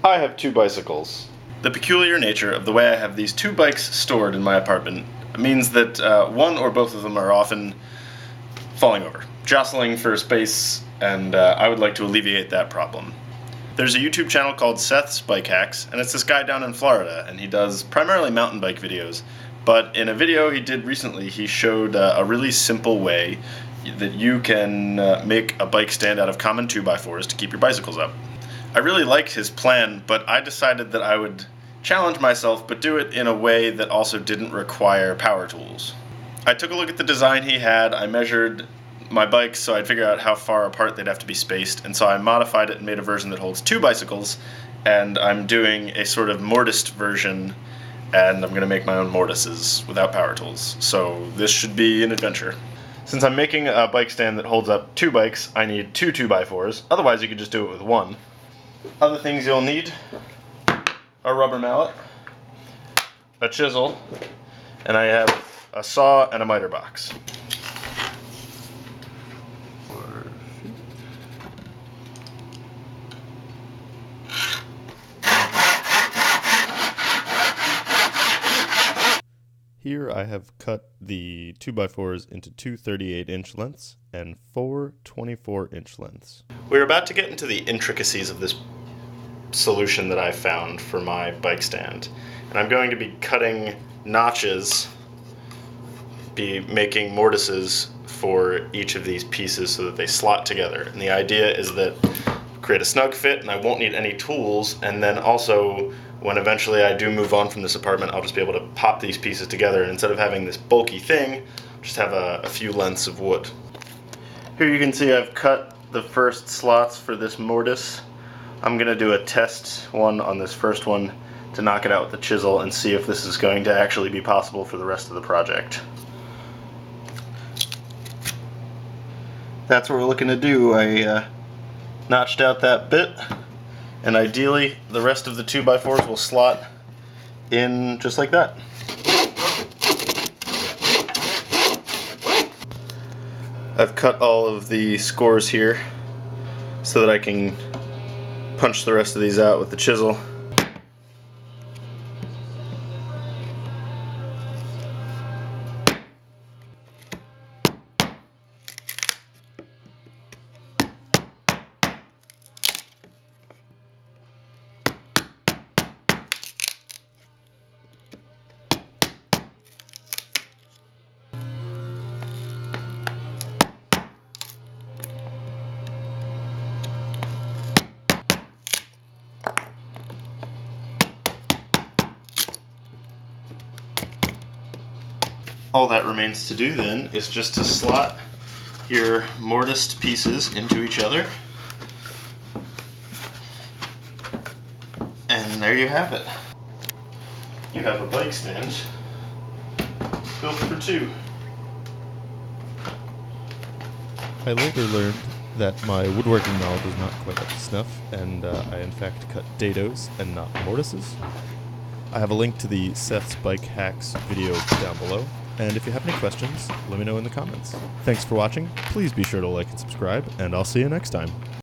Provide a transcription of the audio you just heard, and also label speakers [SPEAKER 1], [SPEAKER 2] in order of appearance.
[SPEAKER 1] I have two bicycles. The peculiar nature of the way I have these two bikes stored in my apartment means that one or both of them are often falling over, jostling for space, and I would like to alleviate that problem. There's a YouTube channel called Seth's Bike Hacks, and it's this guy down in Florida, and he does primarily mountain bike videos. But in a video he did recently, he showed a really simple way that you can make a bike stand out of common 2x4s to keep your bicycles up. I really liked his plan, but I decided that I would challenge myself, but do it in a way that also didn't require power tools. I took a look at the design he had, I measured my bikes so I'd figure out how far apart they'd have to be spaced, and so I modified it and made a version that holds two bicycles, and I'm doing a sort of mortised version, and I'm going to make my own mortises without power tools. So this should be an adventure. Since I'm making a bike stand that holds up two bikes, I need two 2x4s, otherwise you could just do it with one. Other things you'll need: a rubber mallet, a chisel, and I have a saw and a miter box.
[SPEAKER 2] Here I have cut the 2x4s into two 38-inch lengths and four 24-inch lengths.
[SPEAKER 1] We're about to get into the intricacies of this solution that I found for my bike stand. And I'm going to be cutting notches, be making mortises for each of these pieces so that they slot together. And the idea is that create a snug fit, and I won't need any tools, and then also when eventually I do move on from this apartment, I'll just be able to pop these pieces together, and instead of having this bulky thing, just have a few lengths of wood. Here you can see I've cut the first slots for this mortise. I'm going to do a test one on this first one to knock it out with the chisel and see if this is going to actually be possible for the rest of the project. That's what we're looking to do. I notched out that bit, and ideally the rest of the 2x4s will slot in just like that. I've cut all of the scores here so that I can punch the rest of these out with the chisel. All that remains to do then is just to slot your mortised pieces into each other. And there you have it. You have a bike stand built for two.
[SPEAKER 2] I later learned that my woodworking knowledge was not quite up to snuff, and I in fact cut dados and not mortises. I have a link to the Seth's Bike Hacks video down below, and if you have any questions, let me know in the comments. Thanks for watching, please be sure to like and subscribe, and I'll see you next time.